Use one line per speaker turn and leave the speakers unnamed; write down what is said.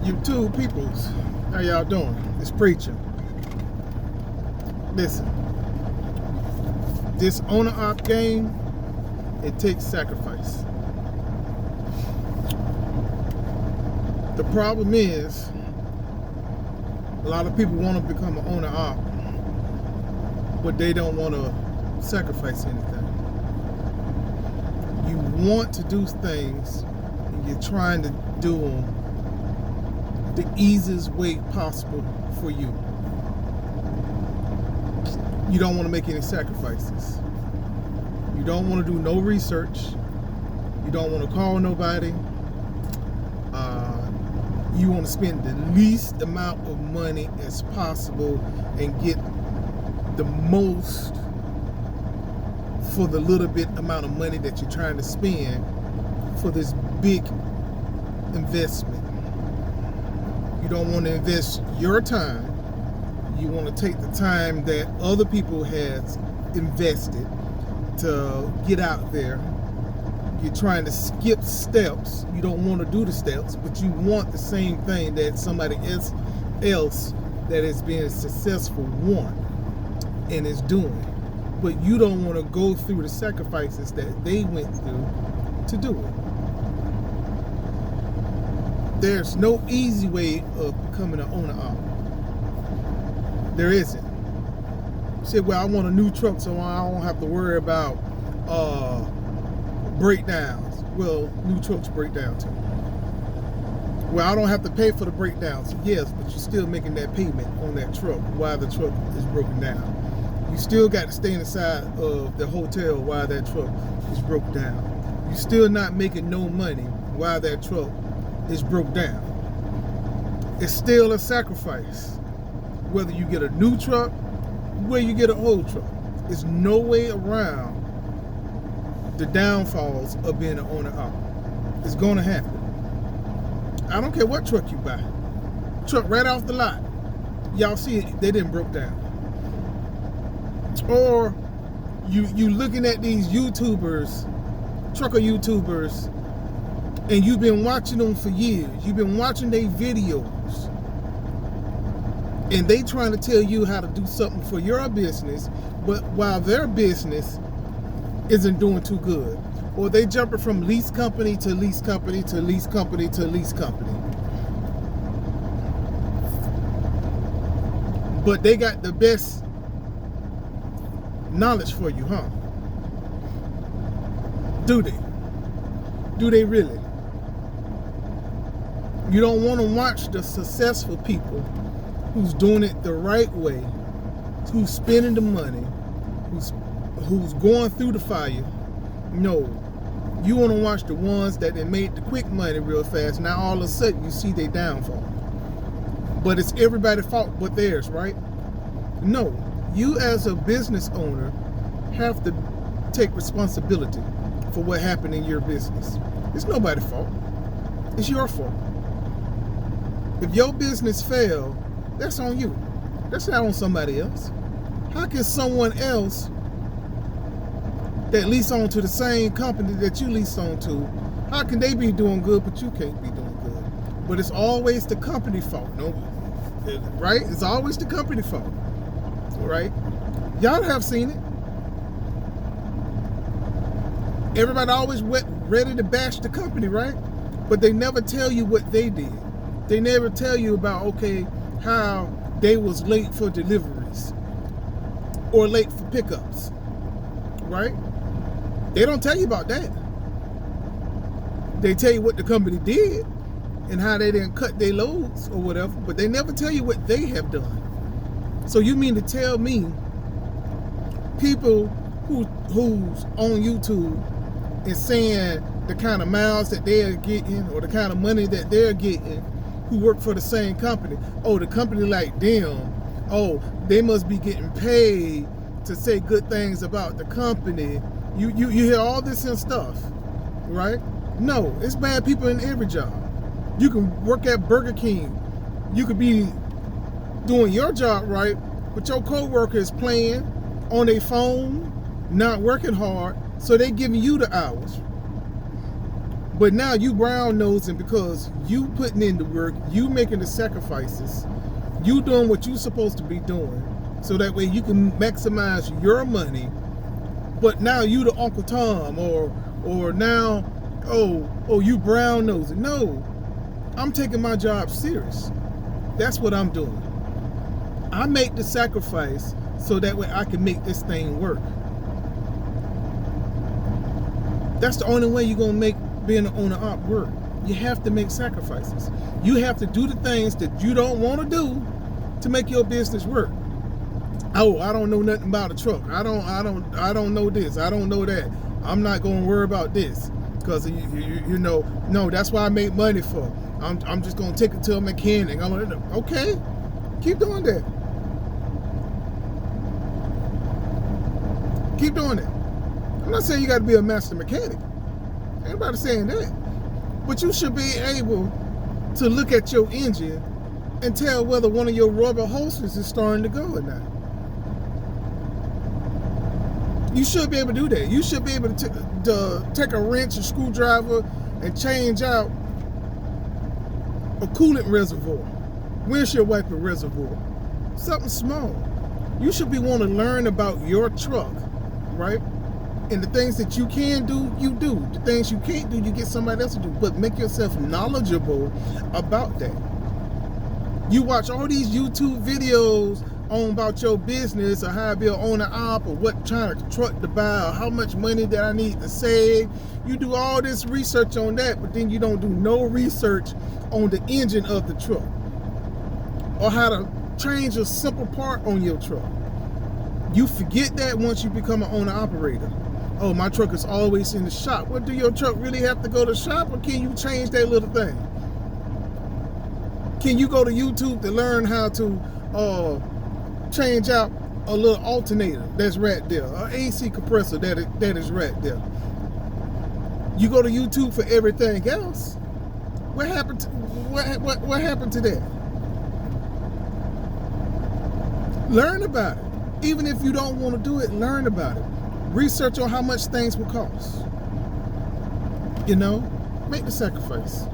YouTube peoples, how y'all doing? It's preaching. Listen, this owner-op game, it takes sacrifice. The problem is, a lot of people want to become an owner-op, but they don't want to sacrifice anything. You want to do things, and you're trying to do them the easiest way possible for you. You don't want to make any sacrifices. You don't want to do no research. You don't want to call nobody. You want to spend the least amount of money as possible and get the most for the little bit amount of money that you're trying to spend for this big investment. You don't want to invest your time. You want to take the time that other people has invested to get out there. You're trying to skip steps. You don't want to do the steps, but you want the same thing that somebody else that has been successful want and is doing. But you don't want to go through the sacrifices that they went through to do it. There's no easy way of becoming an owner-op. There isn't. You say, well, I want a new truck so I don't have to worry about breakdowns. Well, new trucks break down too. Well, I don't have to pay for the breakdowns. Yes, but you're still making that payment on that truck while the truck is broken down. You still got to stay inside of the hotel while that truck is broke down. You're still not making no money while that truck is broke down. It's still a sacrifice. Whether you get a new truck, whether you get an old truck. There's no way around the downfalls of being an owner-op. It's going to happen. I don't care what truck you buy. Truck right off the lot. Y'all see it, they didn't broke down. Or you looking at these YouTubers, trucker YouTubers, and you've been watching them for years. You've been watching their videos. And they trying to tell you how to do something for your business, but while their business isn't doing too good. Or they jumping from lease company to lease company to lease company to lease company. But they got the best knowledge for you, huh? Do they? Do they really? You don't want to watch the successful people who's doing it the right way, who's spending the money, who's going through the fire. No, you want to watch the ones that they made the quick money real fast. Now all of a sudden you see their downfall. But it's everybody's fault but theirs, right? No, you as a business owner have to take responsibility for what happened in your business. It's nobody's fault. It's your fault. If your business failed, that's on you. That's not on somebody else. How can someone else that lease on to the same company that you lease on to, how can they be doing good but you can't be doing good? But it's always the company fault, no? Right? It's always the company fault, right? Y'all have seen it. Everybody always ready to bash the company, right? But they never tell you what they did. They never tell you about, okay, how they was late for deliveries or late for pickups, right? They don't tell you about that. They tell you what the company did and how they didn't cut their loads or whatever, but they never tell you what they have done. So you mean to tell me people who's on YouTube and saying the kind of miles that they're getting or the kind of money that they're getting who work for the same company, oh, the company like them, oh, they must be getting paid to say good things about the company. You hear all this and stuff, right? No, it's bad people in every job. You can work at Burger King. You could be doing your job right, but your coworker is playing on their phone, not working hard, so they giving you the hours. But now you brown nosing because you putting in the work, you making the sacrifices, you doing what you supposed to be doing, so that way you can maximize your money. But now you the Uncle Tom, or now, oh you brown nosing. No, I'm taking my job serious. That's what I'm doing. I make the sacrifice so that way I can make this thing work. That's the only way you're gonna make being an owner op work. You have to make sacrifices. You have to do the things that you don't want to do to make your business work. Oh, I don't know nothing about a truck. I don't know this. I don't know that. I'm not gonna worry about this because you know, no, that's what I make money for. I'm just gonna take it to a mechanic. I'm gonna, okay, keep doing that. Keep doing it. I'm not saying you got to be a master mechanic. Everybody's saying that. But you should be able to look at your engine and tell whether one of your rubber hoses is starting to go or not. You should be able to do that. You should be able to take a wrench, a screwdriver, and change out a coolant reservoir, windshield wiper reservoir, something small. You should be wanting to learn about your truck, right? And the things that you can do, you do. The things you can't do, you get somebody else to do. But make yourself knowledgeable about that. You watch all these YouTube videos on about your business, or how to be an owner op, or what kind of truck to buy, or how much money that I need to save. You do all this research on that, but then you don't do no research on the engine of the truck, or how to change a simple part on your truck. You forget that once you become an owner operator. Oh, my truck is always in the shop. Well, do your truck really have to go to the shop, or can you change that little thing? Can you go to YouTube to learn how to change out a little alternator that's right there, an AC compressor that is right there? You go to YouTube for everything else. What happened to, what happened to that? Learn about it. Even if you don't want to do it, learn about it. Research on how much things will cost. You know, make the sacrifice.